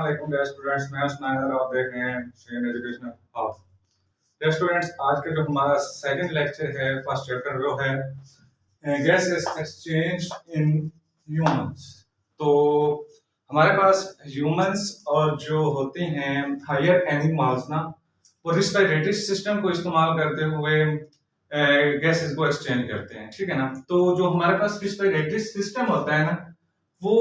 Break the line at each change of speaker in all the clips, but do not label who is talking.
अस्सलाम dear students, मैं सुनाया आप देख रहे हैं Shane educational hub. Dear students, आज का जो हमारा सेकंड लेक्चर है फर्स्ट चैप्टर वो है गैसेस एक्सचेंज इन ह्यूमंस। तो हमारे पास ह्यूमंस और जो होते हैं हायर एनिमल्स ना, वो रिस्पिरेटरी सिस्टम को इस्तेमाल करते हुए गैसेस को एक्सचेंज करते हैं, ठीक है ना। तो जो हमारे पास रिस्पिरेटरी सिस्टम होता है ना, वो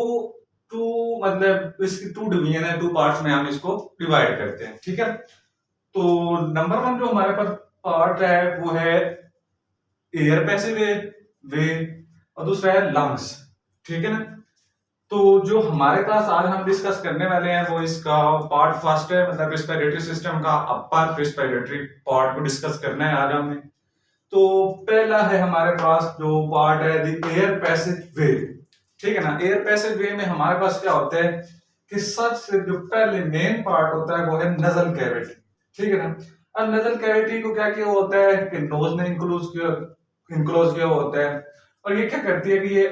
टू मतलब इसकी टू डिवीजन है, टू पार्ट्स में हम इसको डिवाइड करते हैं, ठीक है। तो नंबर वन जो हमारे पास पार्ट है वो है एयर पैसेज वे और दूसरा है लंग्स, ठीक है ना। तो जो हमारे पास आज हम डिस्कस करने वाले हैं वो इसका पार्ट फर्स्ट है, मतलब रिस्पिरेटरी सिस्टम का अपर रिस्पिरेटरी पार्ट को डिस्कस करना है आज हमने। तो पहला है हमारे पास जो पार्ट है द एयर पैसेज वे, ठीक है ना। एयर पैसेज वे में हमारे पास क्या होता है कि सबसे जो पहले मेन पार्ट होता है वो है नजल कैविटी, ठीक है ना। अब नजल कैविटी को क्या किया होता है कि नोज ने इनक्लोज किया होता है, और ये क्या करती है कि ये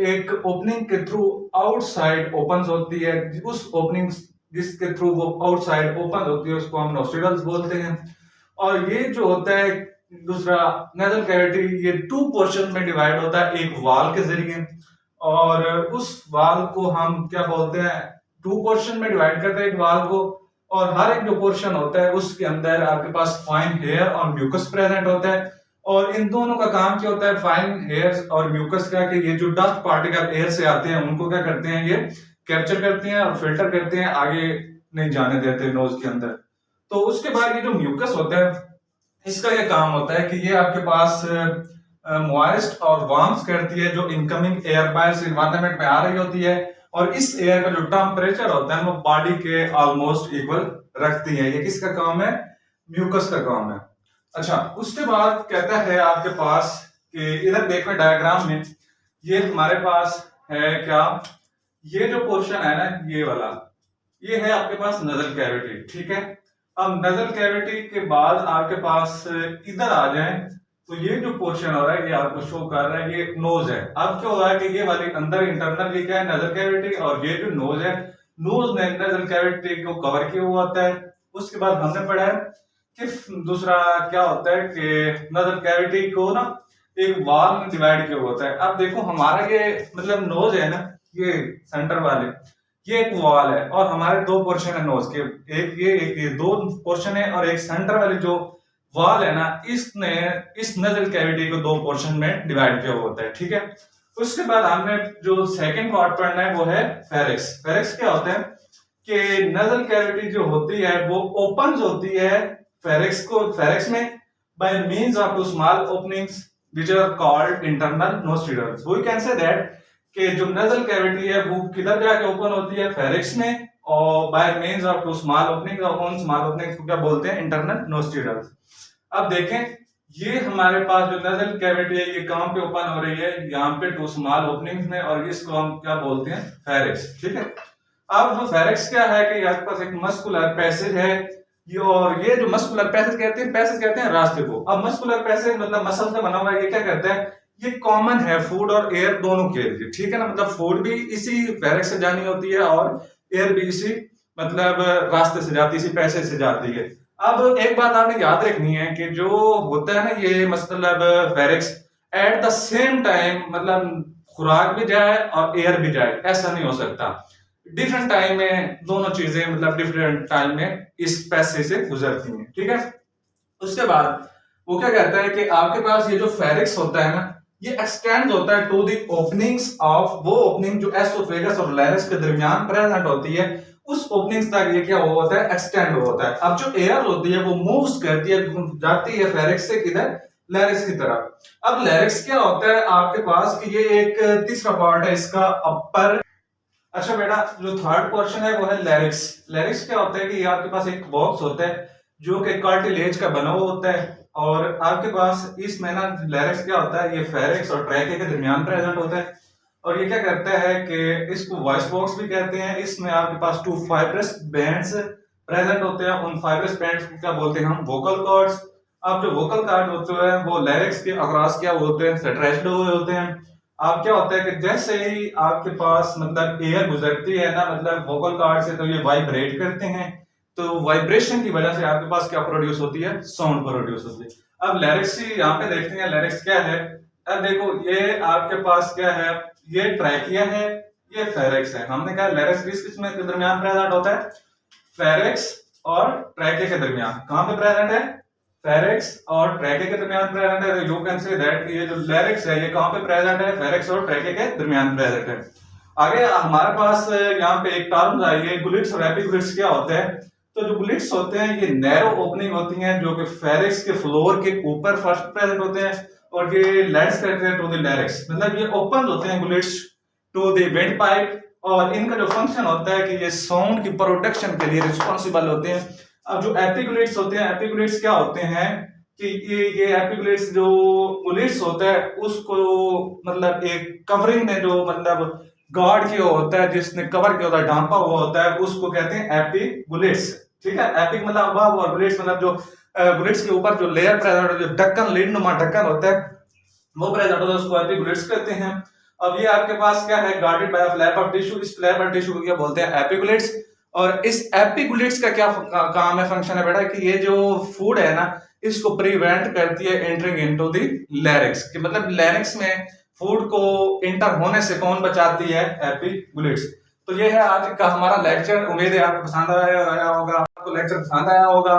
एक ओपनिंग के थ्रू आउटसाइड ओपन होती है। उस ओपनिंग जिसके थ्रू वो आउटसाइड ओपन होती है उसको हम नोस्ट्रिडल्स बोलते हैं। और ये जो होता है दूसरा नजल कैविटी, ये टू पोर्शन में डिवाइड होता है, एक वाल के जरिए, और उस वाल को हम क्या बोलते हैं, टू पोर्शन में डिवाइड करते हैं एक वाल को, और हर एक जो पोर्शन होता है उसके अंदर आपके पास फाइन हेयर और म्यूकस प्रेजेंट होता है। और इन दोनों का काम क्या होता है, फाइन हेयर्स और म्यूकस का, कि ये जो डस्ट पार्टिकल एयर से आते हैं उनको क्या करते हैं, ये कैप्चर करते हैं और फिल्टर करते हैं, आगे नहीं जाने देते नोज के अंदर। तो उसके बाद ये जो म्यूकस होता है इसका ये काम होता है कि ये आपके पास मॉइस्ट और वार्म्स करती है जो इनकमिंग एयर बाहर एनवायरनमेंट में आ रही होती है, और इस एयर का जो टेम्परेचर होता है वो बॉडी के ऑलमोस्ट इक्वल रखती है। ये किसका काम है, म्यूकस का काम है। अच्छा, उसके बाद कहता है आपके पास कि इधर देखो डायग्राम में, ये हमारे पास है क्या, ये जो पोर्शन है ना ये वाला, ये है आपके पास नजल कैविटी, ठीक है। अब नजल कैविटी के बाद आपके पास इधर आ जाए तो ये जो पोर्शन हो रहा है ये आपको शो कर रहा है, ये नोज है। अब क्या हो रहा है कि ये वाली अंदर इंटरनल ये क्या है, नजल कैविटी, और ये जो नोज है, नोज ने नजल कैविटी को कवर किया हुआ होता है। उसके बाद हमने पढ़ा है कि दूसरा क्या होता है कि नजल कैविटी को ना एक वाल में डिवाइड किया हुआ होता है। अब देखो हमारा ये मतलब नोज है ना, ये सेंटर वाले, ये एक वॉल है, और हमारे दो पोर्शन है नोज के, एक ये दो पोर्शन है, और एक सेंटर वाली जो वॉल है ना, इसने इस नजल कैविटी को दो पोर्शन में डिवाइड किया हुआ होता है, ठीक है। उसके बाद हमने जो सेकंड पार्ट पढ़ना है वो है फेरिक्स। फेरिक्स क्या होता है कि नजल कैविटी जो होती है वो ओपन होती है फेरिक्स में by means of small openings which are called internal nostrils. We can say that कि जो नजल कैविटी है वो किधर जाके ओपन होती है, फेरिक्स में, और by means of two small opening, और उन स्मॉल ओपनिंग्स को क्या बोलते हैं, इंटरनल नोस्ट्रिडल्स। अब देखें ये हमारे पास जो नजल कैविटी है ये कहां पे ओपन हो रही है, यहाँ पे टू स्मॉल ओपनिंग्स में, और इसको हम क्या बोलते हैं, फेरिक्स, ठीक है। अब फेरिक्स क्या है कि आपके पास एक मस्कुलर पैसेज है, और ये जो मस्कुलर पैसेज कहते हैं रास्ते को। अब मस्कुलर पैसेज मतलब मसल से बना हुआ है, ये क्या करता है, ये कॉमन है फूड और एयर दोनों के लिए, ठीक है ना। मतलब फूड भी इसी फेरिक्स से जानी होती है और एयर भी इसी मतलब रास्ते से जाती है, इसी पैसेज से जाती है। अब एक बात आपने याद रखनी है कि जो होता है ना ये मतलब फेरिक्स एट द सेम टाइम मतलब खुराक भी जाए और एयर भी जाए, ऐसा नहीं हो सकता। डिफरेंट टाइम में दोनों चीजें मतलब डिफरेंट टाइम में इस पैसेज से गुजरती हैं, ठीक है। उसके बाद वो क्या कहता है कि आपके पास ये जो फेरिक्स होता है ना, ये एक्सटेंड होता है टू द ओपनिंग्स ऑफ, वो ओपनिंग जो एसोफेगस और लाइरस के दरमियान प्रेजेंट होती है, उस ओपनिंग्स तक ये क्या हुआ होता है, एक्सटेंड होता है। अब जो एयर होती है वो मूव्स करती है, जाती है फेरिक्स से किधर, लैरिक्स की तरफ। अब लैरिक्स क्या होता है आपके पास कि ये एक तीसरा पार्ट है इसका अपर। अच्छा बेटा, जो थर्ड पोर्शन है वो है लैरिक्स। लैरिक्स क्या होता है कि ये आपके पास एक बॉक्स होता है जो कि कार्टिलेज का बना हुआ होता है, और आपके पास इसमें ना लैरिक्स क्या होता है, ये फेरिक्स और ट्रैके के दरमियान प्रेजेंट होता है, और ये क्या करता है कि इसको वॉइस बॉक्स भी कहते हैं। इसमें आपके पास टू फाइब्रस बैंड्स प्रेजेंट होते हैं, उन फाइब्रस बैंड्स को क्या बोलते हैं हम, वोकल कॉर्ड्स। अब जो वोकल कॉर्ड होते हैं वो लैरिक्स के अक्रॉस क्या होते हैं, स्ट्रेच्ड हुए होते हैं। आप क्या होता है कि जैसे ही आपके पास मतलब एयर गुजरती है ना मतलब वोकल कॉर्ड से, तो ये वाइब्रेट करते हैं, तो वाइब्रेशन की वजह से आपके पास क्या प्रोड्यूस होती है, साउंड प्रोड्यूस होती है। अब लिरिक्स यहाँ पे देखते हैं लिरिक्स क्या है। अब देखो ये आपके पास क्या है, ये ट्रैकिया है, ये फेरिक्स है। हमने कहा लिरिक्स किस किस में के दरमियान प्रेजेंट होता है, फेरिक्स और ट्रैकिया के दरमियान। कहां पे प्रेजेंट है, फेरिक्स और ट्रैकिया के दरमियान प्रेजेंट है। यू कैन से दैट ये जो लिरिक्स है ये कहां पे प्रेजेंट है, फेरिक्स और ट्रैकिया के दरमियान प्रेजेंट है। आगे हमारे पास यहाँ पे एक टर्म आई है गुलिट्स और एपिग्लिट्स। क्या होते हैं, तो जो गुलिट्स होते हैं ये नैरो ओपनिंग होती हैं जो कि फेरिक्स के फ्लोर के ऊपर फर्स्ट प्रेजेंट होते हैं, और ये लेट्स करते हैं टू द लिरिक्स, मतलब ये ओपन होते हैं गुलिट्स टू द विंड पाइप। और इनका जो फंक्शन होता है कि ये साउंड की प्रोटेक्शन के लिए रिस्पॉन्सिबल होते हैं। अब जो एपिग्लिट्स होते हैं, एपिग्लिट्स क्या होते हैं कि ये एपिग्लिट्स जो गुलिट्स होता है उसको मतलब एक कवरिंग में जो मतलब गार्ड किया होता है, जिसने कवर किया होता है, ढांपा हुआ होता है, उसको कहते हैं एपिगुलेट्स। ठीक है, एपिक मतलब अबव और गुलेट्स मतलब जो गुलेट्स के ऊपर जो लेयर प्रेजेंट, जो ढक्कन लीड नुमा ढक्कन होता है वो प्रेजेंट होता है, उसको एपिगुलेट्स कहते हैं। अब ये आपके पास क्या है, guarded by flap of tissue. इस फ्लैप ऑफ टिश्यू को क्या बोलते हैं, एपिगुलेट्स। और इस एपिगुलेट्स का क्या काम है, फंक्शन है बेटा, कि ये जो फूड है ना इसको प्रिवेंट करती है एंटरिंग इनटू द लैरिंक्स, कि मतलब लैरिंक्स में फूड को इंटर होने से कौन बचाती है, एपिगुलेट्स। तो ये है आज का हमारा लेक्चर। उम्मीद है आपको पसंद आया होगा, आपको लेक्चर पसंद आया होगा।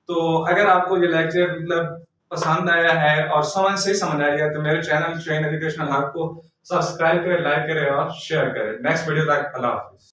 तो अगर आपको ये लेक्चर मतलब पसंद आया है और सही समझ आई है तो मेरे चैनल शेन एजुकेशनल हब को सब्सक्राइब करें, लाइक करें और शेयर करें। नेक्स्ट वीडियो तक अल्लाह हाफिज।